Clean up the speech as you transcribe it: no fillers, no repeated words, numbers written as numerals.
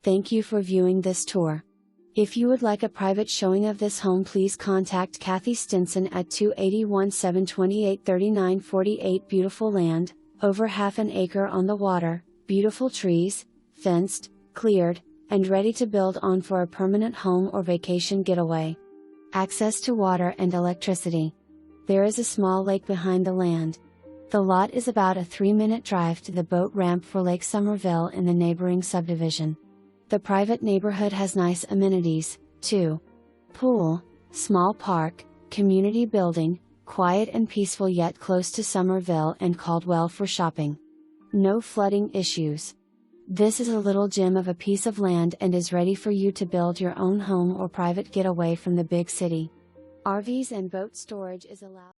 Thank you for viewing this tour. If you would like a private showing of this home, please contact Kathy Stenson at 281-728-3948. Beautiful land, over half an acre on the water, beautiful trees, fenced, cleared, and ready to build on for a permanent home or vacation getaway. Access to water and electricity. There is a small lake behind the land. The lot is about a 3-minute drive to the boat ramp for Lake Somerville in the neighboring subdivision. The private neighborhood has nice amenities, too. Pool, small park, community building, quiet and peaceful yet close to Somerville and Caldwell for shopping. No flooding issues. This is a little gem of a piece of land and is ready for you to build your own home or private getaway from the big city. RVs and boat storage is allowed.